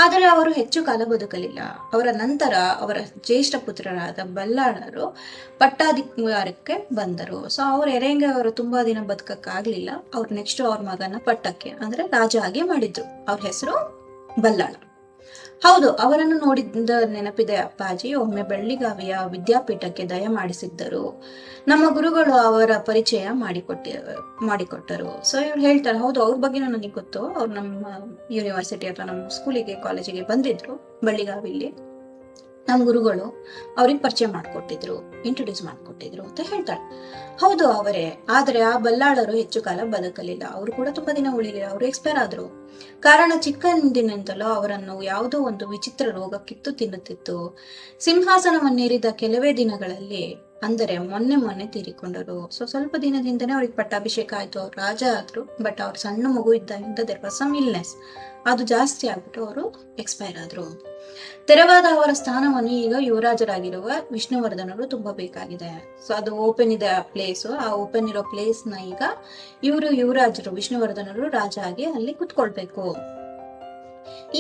ಆದರೆ ಅವರು ಹೆಚ್ಚು ಕಾಲ ಬದುಕಲಿಲ್ಲ. ಅವರ ನಂತರ ಅವರ ಜ್ಯೇಷ್ಠ ಪುತ್ರರಾದ ಬಲ್ಲಾಳರು ಪಟ್ಟಾಧಿಕಾರಕ್ಕೆ ಬಂದರು. ಸೊ ಅವ್ರ ಎರೆಂಗೆ ಅವರು ತುಂಬಾ ದಿನ ಬದುಕಕ್ಕಾಗ್ಲಿಲ್ಲ. ಅವ್ರು ನೆಕ್ಸ್ಟ್ ಅವ್ರ ಮಗನ ಪಟ್ಟಕ್ಕೆ ಅಂದ್ರೆ ರಾಜ ಆಗಿ ಮಾಡಿದ್ರು. ಅವ್ರ ಹೆಸರು ಬಲ್ಲಾಳ. ಹೌದು, ಅವರನ್ನು ನೋಡಿದ್ದ ನೆನಪಿದೆ ಅಪ್ಪಾಜಿ. ಒಮ್ಮೆ ಬೆಳ್ಳಿಗಾವಿಯ ವಿದ್ಯಾಪೀಠಕ್ಕೆ ದಯ ಮಾಡಿಸಿದ್ದರು. ನಮ್ಮ ಗುರುಗಳು ಅವರ ಪರಿಚಯ ಮಾಡಿಕೊಟ್ಟರು. ಸೊ ಇವ್ರು ಹೇಳ್ತಾರೆ, ಹೌದು ಅವ್ರ ಬಗ್ಗೆ ನನಗೆ ಗೊತ್ತು. ಅವ್ರು ನಮ್ಮ ಯೂನಿವರ್ಸಿಟಿ ಅಥವಾ ನಮ್ಮ ಸ್ಕೂಲಿಗೆ ಕಾಲೇಜಿಗೆ ಬಂದಿದ್ರು ಬೆಳ್ಳಿಗಾವಿಲಿ. ನಮ್ಮ ಗುರುಗಳು ಅವ್ರಿಗೆ ಪರಿಚಯ ಮಾಡ್ಕೊಟ್ಟಿದ್ರು, ಇಂಟ್ರೊಡ್ಯೂಸ್ ಮಾಡ್ಕೊಟ್ಟಿದ್ರು ಅಂತ ಹೇಳ್ತಾಳೆ. ಹೌದು ಅವರೇ. ಆದರೆ ಆ ಬಲ್ಲಾಳರು ಹೆಚ್ಚು ಕಾಲ ಬದುಕಲಿಲ್ಲ. ಅವರು ಕೂಡ ತುಂಬಾ ದಿನ ಉಳಿಲಿಲ್ಲ. ಅವರು ಎಕ್ಸ್ಪೈರ್ ಆದ್ರು. ಕಾರಣ ಚಿಕ್ಕಂದಿನಿಂದಲೂ ಅವರನ್ನು ಯಾವುದೋ ಒಂದು ವಿಚಿತ್ರ ರೋಗ ಕಿತ್ತು ತಿನ್ನುತ್ತಿತ್ತು. ಸಿಂಹಾಸನವನ್ನೇರಿದ ಕೆಲವೇ ದಿನಗಳಲ್ಲಿ, ಅಂದರೆ ಮೊನ್ನೆ ತೀರಿಕೊಂಡರು. ಸೊ ಸ್ವಲ್ಪ ದಿನದಿಂದನೇ ಅವ್ರಿಗೆ ಪಟ್ಟಾಭಿಷೇಕ ಆಯ್ತು, ಅವ್ರು ರಾಜ ಆದ್ರು. ಬಟ್ ಅವ್ರ ಸಣ್ಣ ಮಗು ಇದ್ದಾಗ ದೇರ್ ವಾಸ್ ಸಮ್ ಇಲ್ನೆಸ್, ಅದು ಜಾಸ್ತಿ ಆಗ್ಬಿಟ್ಟು ಅವರು ಎಕ್ಸ್ಪೈರ್ ಆದ್ರು. ತೆರವಾದ ಅವರ ಸ್ಥಾನವನ್ನು ಈಗ ಯುವರಾಜರಾಗಿರುವ ವಿಷ್ಣುವರ್ಧನರು ತುಂಬಬೇಕಾಗಿದೆ. ಸೊ ಅದು ಓಪನ್ ಇದೆ ಆ ಪ್ಲೇಸ್. ಆ ಓಪನ್ ಇರೋ ಪ್ಲೇಸ್ ನ ಈಗ ಯುವರಾಜರು ವಿಷ್ಣುವರ್ಧನರು ರಾಜ ಆಗಿ ಅಲ್ಲಿ ಕುತ್ಕೊಳ್ಬೇಕು.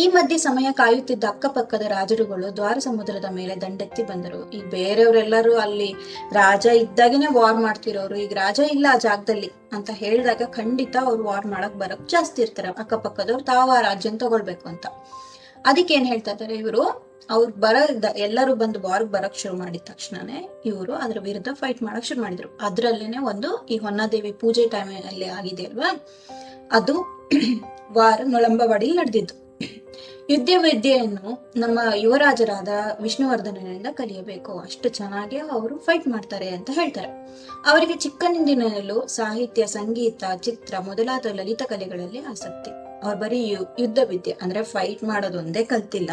ಈ ಮಧ್ಯೆ ಸಮಯ ಕಾಯುತ್ತಿದ್ದ ಅಕ್ಕಪಕ್ಕದ ರಾಜರುಗಳು ದ್ವಾರ ಸಮುದ್ರದ ಮೇಲೆ ದಂಡೆತ್ತಿ ಬಂದರು. ಈಗ ಬೇರೆಯವರೆಲ್ಲರೂ ಅಲ್ಲಿ ರಾಜ ಇದ್ದಾಗನೇ ವಾರ್ ಮಾಡ್ತಿರೋರು, ಈಗ ರಾಜ ಇಲ್ಲ ಆ ಜಾಗದಲ್ಲಿ ಅಂತ ಹೇಳಿದಾಗ ಖಂಡಿತ ಅವ್ರು ವಾರ್ ಮಾಡಕ್ ಬರಕ್ ಜಾಸ್ತಿ ಇರ್ತಾರೆ. ಅಕ್ಕಪಕ್ಕದವ್ರು ತಾವ ಆ ರಾಜ್ಯನ ತಗೊಳ್ಬೇಕು ಅಂತ. ಅದಕ್ಕೆ ಏನ್ ಹೇಳ್ತಾ ಇದಾರೆ ಇವರು, ಅವ್ರು ಎಲ್ಲರೂ ಬಂದು ವಾರ್ಗ್ ಬರಕ್ ಶುರು ಮಾಡಿದ ತಕ್ಷಣನೇ ಇವರು ಅದ್ರ ವಿರುದ್ಧ ಫೈಟ್ ಮಾಡಕ್ ಶುರು ಮಾಡಿದ್ರು. ಅದ್ರಲ್ಲೇನೆ ಒಂದು ಈ ಹೊನ್ನಾದೇವಿ ಪೂಜೆ ಟೈಮ್ ಅಲ್ಲಿ ಆಗಿದೆ ಅಲ್ವಾ, ಅದು ವಾರ ನೊಳಂಬವಾಡಿಲಿ ನಡೆದಿದ್ದು. ಯುದ್ಧ ವಿದ್ಯೆಯನ್ನು ನಮ್ಮ ಯುವರಾಜರಾದ ವಿಷ್ಣುವರ್ಧನನಿಂದ ಕಲಿಯಬೇಕು, ಅಷ್ಟು ಚೆನ್ನಾಗಿ ಅವರು ಫೈಟ್ ಮಾಡ್ತಾರೆ ಅಂತ ಹೇಳ್ತಾರೆ. ಅವರಿಗೆ ಚಿಕ್ಕಂದಿನಲ್ಲೂ ಸಾಹಿತ್ಯ, ಸಂಗೀತ, ಚಿತ್ರ ಮೊದಲಾದ ಲಲಿತ ಕಲೆಗಳಲ್ಲಿ ಆಸಕ್ತಿ. ಅವ್ರು ಬರೀ ಯುದ್ಧ ವಿದ್ಯೆ ಅಂದ್ರೆ ಫೈಟ್ ಮಾಡೋದು ಒಂದೇ ಕಲ್ತಿಲ್ಲ,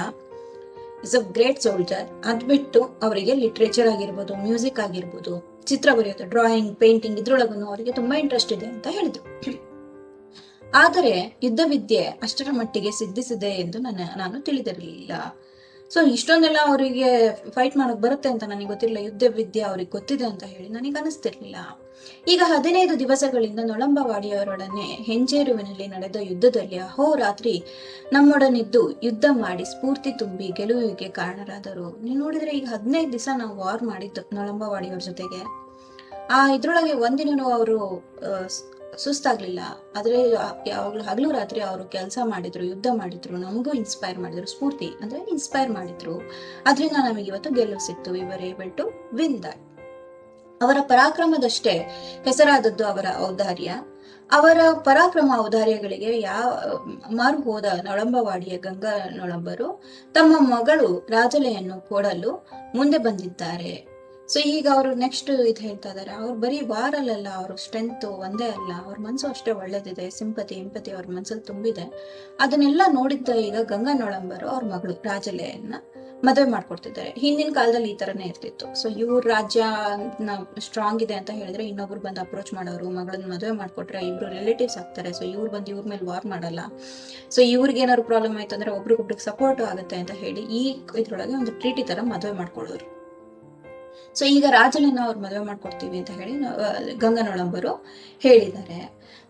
ಇಸ್ ಅ ಗ್ರೇಟ್ ಸೋಲ್ಜರ್. ಅದ್ ಬಿಟ್ಟು ಅವರಿಗೆ ಲಿಟ್ರೇಚರ್ ಆಗಿರ್ಬೋದು, ಮ್ಯೂಸಿಕ್ ಆಗಿರ್ಬೋದು, ಚಿತ್ರ ಬರೆಯೋದು, ಡ್ರಾಯಿಂಗ್, ಪೇಂಟಿಂಗ್ ಇದ್ರೊಳಗೂ ಅವರಿಗೆ ತುಂಬಾ ಇಂಟ್ರೆಸ್ಟ್ ಇದೆ ಅಂತ ಹೇಳಿದ್ರು. ಆದರೆ ಯುದ್ಧ ವಿದ್ಯೆ ಅಷ್ಟರ ಮಟ್ಟಿಗೆ ಸಿದ್ಧಿಸಿದೆ ಎಂದು ನಾನು ತಿಳಿದಿರಲಿಲ್ಲ. ಸೊ ಇಷ್ಟೊಂದೆಲ್ಲ ಅವರಿಗೆ ಫೈಟ್ ಮಾಡಕ್ ಬರುತ್ತೆ ಅಂತ ನನಗೆ ಗೊತ್ತಿರಲಿಲ್ಲ. ಯುದ್ಧ ವಿದ್ಯೆ ಅವ್ರಿಗೆ ಗೊತ್ತಿದೆ ಅಂತ ಹೇಳಿ ನನಗೆ ಅನಿಸ್ತಿರ್ಲಿಲ್ಲ. ಈಗ 15 ದಿವಸಗಳಿಂದ ನೊಳಂಬವಾಡಿಯವರೊಡನೆ ಹೆಂಜೇರುವಿನಲ್ಲಿ ನಡೆದ ಯುದ್ಧದಲ್ಲಿ ಅಹೋರಾತ್ರಿ ನಮ್ಮೊಡನಿದ್ದು ಯುದ್ಧ ಮಾಡಿ ಸ್ಫೂರ್ತಿ ತುಂಬಿ ಗೆಲುವಿಗೆ ಕಾರಣರಾದರು. ನೀವು ನೋಡಿದ್ರೆ ಈಗ 15 ದಿವಸ ನಾವು ವಾರ್ ಮಾಡಿದ್ದು ನೊಳಂಬವಾಡಿಯವ್ರ ಜೊತೆಗೆ. ಇದ್ರೊಳಗೆ ಒಂದಿನೂ ಅವರು ಸುಸ್ತಾಗ್ಲಿಲ್ಲ. ಆದ್ರೆ ಯಾವಾಗ್ಲೂ ಹಗಲು ರಾತ್ರಿ ಅವರು ಕೆಲಸ ಮಾಡಿದ್ರು, ಯುದ್ಧ ಮಾಡಿದ್ರು, ನಮಗೂ ಇನ್ಸ್ಪೈರ್ ಮಾಡಿದ್ರು. ಸ್ಫೂರ್ತಿ ಅಂದ್ರೆ ಇನ್ಸ್ಪೈರ್ ಮಾಡಿದ್ರು. ಅದರಿಂದ ನಮಗೆ ಇವತ್ತು ಗೆಲುವು ಸಿಕ್ತು. We were able to win that. ಅವರ ಪರಾಕ್ರಮದಷ್ಟೇ ಹೆಸರಾದದ್ದು ಅವರ ಔದಾರ್ಯ. ಅವರ ಪರಾಕ್ರಮ ಔದಾರ್ಯಗಳಿಗೆ ಮಾರು ಹೋದ ನೊಳಂಬವಾಡಿಯ ಗಂಗಾ ನೊಳಂಬರು ತಮ್ಮ ಮಗಳು ರಾಜಲೆಯನ್ನು ಕೊಡಲು ಮುಂದೆ ಬಂದಿದ್ದಾರೆ. ಸೊ ಈಗ ಅವರು ನೆಕ್ಸ್ಟ್ ಇದು ಹೇಳ್ತಾ ಇದಾರೆ, ಅವ್ರು ಬರೀ ವಾರಲ್ಲ, ಅವ್ರ ಸ್ಟ್ರೆಂತ್ ಒಂದೇ ಅಲ್ಲ, ಅವ್ರ ಮನ್ಸು ಅಷ್ಟೇ ಒಳ್ಳೇದಿದೆ. ಸಿಂಪತಿ ಎಂಪತಿ ಅವ್ರ ಮನ್ಸಲ್ಲಿ ತುಂಬಿದೆ. ಅದನ್ನೆಲ್ಲ ನೋಡಿದ್ದ ಈಗ ಗಂಗಾ ನೊಳಂಬರು ಅವ್ರ ಮಗಳು ರಾಜಲೆಯನ್ನ ಮದುವೆ ಮಾಡ್ಕೊಡ್ತಿದ್ದಾರೆ. ಹಿಂದಿನ ಕಾಲದಲ್ಲಿ ಈ ತರನೇ ಇರ್ತಿತ್ತು. ಸೊ ಇವ್ರ ರಾಜ್ಯ ಸ್ಟ್ರಾಂಗ್ ಇದೆ ಅಂತ ಹೇಳಿದ್ರೆ ಇನ್ನೊಬ್ರು ಬಂದು ಅಪ್ರೋಚ್ ಮಾಡೋರು, ಮಗಳನ್ನ ಮದುವೆ ಮಾಡ್ಕೊಟ್ರೆ ಇಬ್ರು ರಿಲೇಟಿವ್ಸ್ ಆಗ್ತಾರೆ. ಸೊ ಇವ್ರು ಬಂದು ಇವ್ರ ಮೇಲೆ ವಾರ್ ಮಾಡಲ್ಲ. ಸೊ ಇವ್ರಿಗೆ ಏನಾದ್ರು ಪ್ರಾಬ್ಲಮ್ ಆಯ್ತು ಅಂದ್ರೆ ಒಬ್ರಿಗೊಬ್ರಿಗೆ ಸಪೋರ್ಟ್ ಆಗುತ್ತೆ ಅಂತ ಹೇಳಿ ಈ ಇದ್ರೊಳಗೆ ಒಂದು ಟ್ರೀಟಿ ತರ ಮದುವೆ ಮಾಡ್ಕೊಳ್ಳೋರು. ಸೊ ಈಗ ರಾಜನನ್ನ ಅವ್ರು ಮದುವೆ ಮಾಡ್ಕೊಡ್ತೀವಿ ಅಂತ ಹೇಳಿ ಗಂಗಾ ನೊಳಂಬರು ಹೇಳಿದ್ದಾರೆ.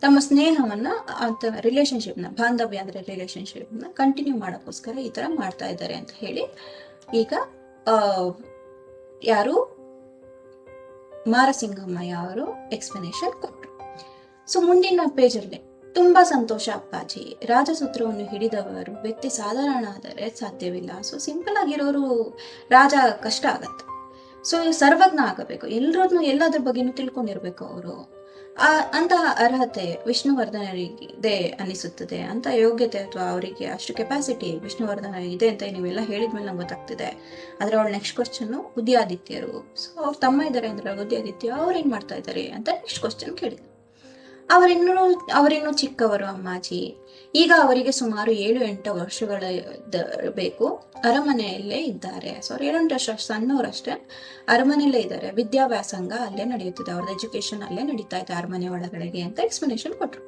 ತಮ್ಮ ಸ್ನೇಹವನ್ನ ಅಥವಾ ರಿಲೇಶನ್ಶಿಪ್ನ, ಬಾಂಧವ್ಯ ಅಂದ್ರೆ ರಿಲೇಶನ್ಶಿಪ್ನ ಕಂಟಿನ್ಯೂ ಮಾಡೋಕ್ಕೋಸ್ಕರ ಈ ತರ ಮಾಡ್ತಾ ಇದ್ದಾರೆ ಅಂತ ಹೇಳಿ ಈಗ ಯಾರು ಮಾರಸಿಂಗಮ್ಮಯ್ಯ ಅವರು ಎಕ್ಸ್ಪ್ಲನೇಷನ್ ಕೊಟ್ಟರು. ಸೊ ಮುಂದಿನ ಪೇಜಲ್ಲಿ ತುಂಬಾ ಸಂತೋಷ ಅಪ್ಪಾಜಿ. ರಾಜಸೂತ್ರವನ್ನು ಹಿಡಿದವರು ವ್ಯಕ್ತಿ ಸಾಧಾರಣ ಆದರೆ ಸಾಧ್ಯವಿಲ್ಲ. ಸೊ ಸಿಂಪಲ್ ಆಗಿರೋರು ರಾಜ ಕಷ್ಟ ಆಗತ್ತೆ. ಸೊ ಸರ್ವಜ್ಞ ಆಗಬೇಕು, ಎಲ್ಲದ್ರ ಬಗ್ಗೆನೂ ತಿಳ್ಕೊಂಡಿರ್ಬೇಕು ಅವರು. ಅಂತಹ ಅರ್ಹತೆ ವಿಷ್ಣುವರ್ಧನರಿಗೆ ಅನಿಸುತ್ತದೆ. ಅಂತ ಯೋಗ್ಯತೆ ಅಥವಾ ಅವರಿಗೆ ಅಷ್ಟು ಕೆಪಾಸಿಟಿ ವಿಷ್ಣುವರ್ಧನ ಇದೆ ಅಂತ ನೀವೆಲ್ಲ ಹೇಳಿದ್ಮೇಲೆ ನಂಗೆ ಗೊತ್ತಾಗ್ತಿದೆ. ಆದ್ರೆ ಅವಳ ನೆಕ್ಸ್ಟ್ ಕ್ವಶನ್ ಉದಯಾದಿತ್ಯರು. ಸೊ ಅವ್ರ ತಮ್ಮ ಇದ್ದಾರೆ ಅಂದ್ರೆ ಉದಯಾದಿತ್ಯ ಅವ್ರು ಏನ್ ಮಾಡ್ತಾ ಇದ್ದಾರೆ ಅಂತ ನೆಕ್ಸ್ಟ್ ಕ್ವಶನ್ ಕೇಳಿದ್ರು. ಅವರಿನ್ನೂ ಚಿಕ್ಕವರು ಅಮ್ಮಾಜಿ. ಈಗ ಅವರಿಗೆ ಸುಮಾರು 7-8 ವರ್ಷಗಳ ಬೇಕು. ಅರಮನೆಯಲ್ಲೇ ಇದ್ದಾರೆ. 7-8 ವರ್ಷ ಸಣ್ಣವರಷ್ಟೇ. ಅರಮನೆಯಲ್ಲೇ ಇದ್ದಾರೆ. ವಿದ್ಯಾಭ್ಯಾಸಂಗ ಅಲ್ಲೇ ನಡೆಯುತ್ತಿದೆ, ಅವ್ರದ್ದು ಎಜುಕೇಶನ್ ಅಲ್ಲೇ ನಡೀತಾ ಇದೆ ಅರಮನೆ ಒಳಗಡೆಗೆ ಅಂತ ಎಕ್ಸ್ಪ್ಲನೇಷನ್ ಕೊಟ್ರು.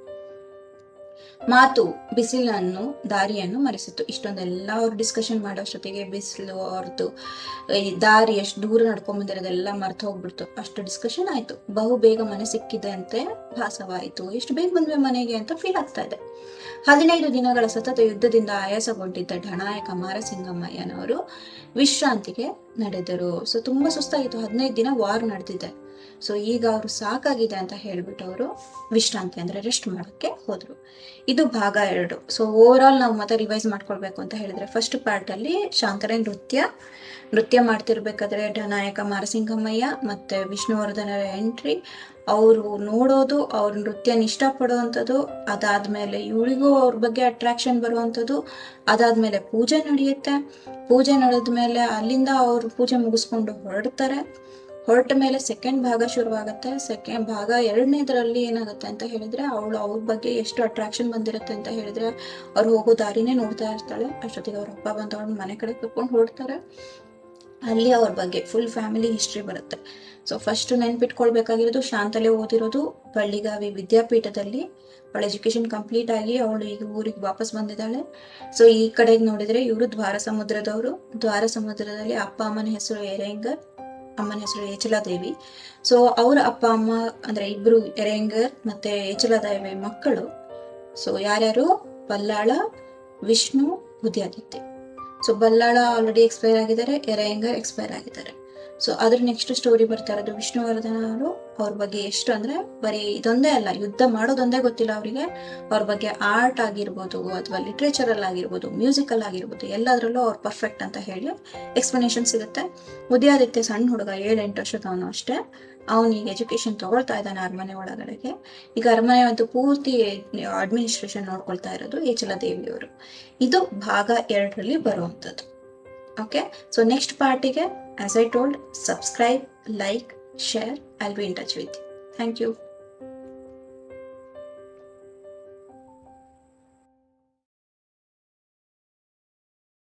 ಮಾತು ಬಿಸಿಲನ್ನು ದಾರಿಯನ್ನು ಮರೆಸಿತ್ತು. ಇಷ್ಟೊಂದೆಲ್ಲ ಅವ್ರು ಡಿಸ್ಕಷನ್ ಮಾಡೋಷ್ಟೊತ್ತಿಗೆ ಬಿಸಿಲು ಅವ್ರದ್ದು ಈ ದಾರಿ ಎಷ್ಟು ದೂರ ನಡ್ಕೊಂಡ್ ಬಂದಿರೋದೆಲ್ಲ ಮರ್ತು ಹೋಗ್ಬಿಡ್ತು. ಅಷ್ಟು ಡಿಸ್ಕಷನ್ ಆಯ್ತು. ಬಹು ಬೇಗ ಮನೆ ಸಿಕ್ಕಿದೆ ಅಂತೆ ಭಾಸವಾಯಿತು. ಎಷ್ಟು ಬೇಗ ಬಂದ್ವಿ ಮನೆಗೆ ಅಂತ ಫೀಲ್ ಆಗ್ತಾ ಇದೆ. 15 ದಿನಗಳ ಸತತ ಯುದ್ಧದಿಂದ ಆಯಾಸಗೊಂಡಿದ್ದ ಢನಾಯಕ ಮಾರಸಿಂಗಮ್ಮಯ್ಯನವರು ವಿಶ್ರಾಂತಿಗೆ ನಡೆದರು. ಸೊ ತುಂಬಾ ಸುಸ್ತಾಗಿತ್ತು. 15 ದಿನ ವಾರ್ ನಡೆದಿದೆ. ಸೊ ಈಗ ಅವರು ಸಾಕಾಗಿದೆ ಅಂತ ಹೇಳ್ಬಿಟ್ಟು ಅವರು ವಿಶ್ರಾಂತಿ ಅಂದ್ರೆ ರೆಸ್ಟ್ ಮಾಡೋಕ್ಕೆ ಹೋದ್ರು. ಇದು ಭಾಗ 2. ಸೊ ಓವರ್ ಆಲ್ ನಾವು ಮತ್ತೆ ರಿವೈಸ್ ಮಾಡ್ಕೊಳ್ಬೇಕು ಅಂತ ಹೇಳಿದ್ರೆ, ಫಸ್ಟ್ ಪಾರ್ಟ್ ಅಲ್ಲಿ ಶಾಂಕರ ನೃತ್ಯ ಮಾಡ್ತಿರ್ಬೇಕಾದ್ರೆ ಢನಾಯಕ ಮಾರಸಿಂಗಮ್ಮಯ್ಯ ಮತ್ತೆ ವಿಷ್ಣುವರ್ಧನರ ಎಂಟ್ರಿ, ಅವರು ನೋಡೋದು, ಅವ್ರ ನೃತ್ಯನ ಇಷ್ಟಪಡುವಂಥದ್ದು, ಅದಾದ್ಮೇಲೆ ಇವಳಿಗೂ ಅವ್ರ ಬಗ್ಗೆ ಅಟ್ರಾಕ್ಷನ್ ಬರುವಂಥದ್ದು, ಅದಾದ್ಮೇಲೆ ಪೂಜೆ ನಡೆಯುತ್ತೆ. ಪೂಜೆ ನಡೆದ್ಮೇಲೆ ಅಲ್ಲಿಂದ ಅವ್ರು ಪೂಜೆ ಮುಗಿಸ್ಕೊಂಡು ಹೊರಟ ಮೇಲೆ ಸೆಕೆಂಡ್ ಭಾಗ ಶುರುವಾಗುತ್ತೆ. ಸೆಕೆಂಡ್ ಭಾಗ 2ನೇದರಲ್ಲಿ ಏನಾಗುತ್ತೆ ಅಂತ ಹೇಳಿದ್ರೆ, ಅವಳು ಅವ್ರ ಬಗ್ಗೆ ಎಷ್ಟು ಅಟ್ರಾಕ್ಷನ್ ಬಂದಿರುತ್ತೆ ಅಂತ ಹೇಳಿದ್ರೆ, ಅವ್ರು ಹೋಗೋ ದಾರಿನೇ ನೋಡ್ತಾ ಇರ್ತಾಳೆ. ಅಷ್ಟೊತ್ತಿಗೆ ಅವ್ರ ಅಪ್ಪ ಬಂದು ಅವ್ರ ಮನೆ ಕಡೆ ಕರ್ಕೊಂಡು ಹೊರಡ್ತಾರೆ. ಅಲ್ಲಿ ಅವ್ರ ಬಗ್ಗೆ ಫುಲ್ ಫ್ಯಾಮಿಲಿ ಹಿಸ್ಟ್ರಿ ಬರುತ್ತೆ. ಸೊ ಫಸ್ಟ್ ನೆನ್ಪಿಟ್ಕೊಳ್ಬೇಕಾಗಿರೋದು, ಶಾಂತಲೆ ಓದಿರೋದು ಬಳ್ಳಿಗಾವಿ ವಿದ್ಯಾಪೀಠದಲ್ಲಿ. ಅವಳ ಎಜುಕೇಶನ್ ಕಂಪ್ಲೀಟ್ ಆಗಿ ಅವಳು ಈಗ ಊರಿಗೆ ವಾಪಸ್ ಬಂದಿದ್ದಾಳೆ. ಸೊ ಈ ಕಡೆಗೆ ನೋಡಿದ್ರೆ ಇವರು ದ್ವಾರ ಸಮುದ್ರದವರು. ದ್ವಾರ ಸಮುದ್ರದಲ್ಲಿ ಅಪ್ಪ ಅಮ್ಮನ ಹೆಸರು ಎರೇಂಗರ್, ಅಮ್ಮನ ಹೆಸರು ಏಚಲಾದೇವಿ. ಸೊ ಅವ್ರ ಅಪ್ಪ ಅಮ್ಮ ಅಂದ್ರೆ ಇಬ್ರು ಎರೇಂಗರ್ ಮತ್ತೆ ಏಚಲಾದೇವಿ ಮಕ್ಕಳು. ಸೊ ಯಾರ್ಯಾರು? Ballala, Vishnu, Udayaditya. So Ballala already expire ಆಗಿದ್ದಾರೆ, ಎರೇಂಗರ್ ಎಕ್ಸ್ಪೈರ್ ಆಗಿದ್ದಾರೆ. ಸೊ ಅದ್ರ ನೆಕ್ಸ್ಟ್ ಸ್ಟೋರಿ ಬರ್ತಾ ಇರೋದು ವಿಷ್ಣುವರ್ಧನ ಅವರು. ಅವ್ರ ಬಗ್ಗೆ ಎಷ್ಟು ಅಂದ್ರೆ ಬರೀ ಇದೊಂದೇ ಅಲ್ಲ, ಯುದ್ಧ ಮಾಡೋದೊಂದೇ ಗೊತ್ತಿಲ್ಲ ಅವರಿಗೆ. ಅವ್ರ ಬಗ್ಗೆ ಆರ್ಟ್ ಆಗಿರ್ಬೋದು ಅಥವಾ ಲಿಟ್ರೇಚರ್ ಅಲ್ಲಿ ಆಗಿರ್ಬೋದು, ಮ್ಯೂಸಿಕಲ್ ಆಗಿರ್ಬೋದು, ಎಲ್ಲದರಲ್ಲೂ ಅವ್ರು ಪರ್ಫೆಕ್ಟ್ ಅಂತ ಹೇಳಿ ಎಕ್ಸ್ಪ್ಲನೇಷನ್ ಸಿಗುತ್ತೆ. ಉದಯಾದಿತ್ಯ ಸಣ್ಣ ಹುಡುಗ, 7-8 ವರ್ಷದವನು ಅಷ್ಟೇ. ಅವನಿಗೆ ಎಜುಕೇಶನ್ ತಗೊಳ್ತಾ ಇದ್ದಾನೆ ಅರಮನೆ ಒಳಗಡೆಗೆ. ಈಗ ಅರಮನೆ ಒಂದು ಪೂರ್ತಿ ಅಡ್ಮಿನಿಸ್ಟ್ರೇಷನ್ ನೋಡ್ಕೊಳ್ತಾ ಇರೋದು ಏಚಲಾದೇವಿಯವರು. ಇದು ಭಾಗ 2ರಲ್ಲಿ ಬರುವಂಥದ್ದು. ಓಕೆ, ಸೊ ನೆಕ್ಸ್ಟ್ ಪಾರ್ಟಿಗೆ, as I told, subscribe, like, share. I'll be in touch with you. Thank you.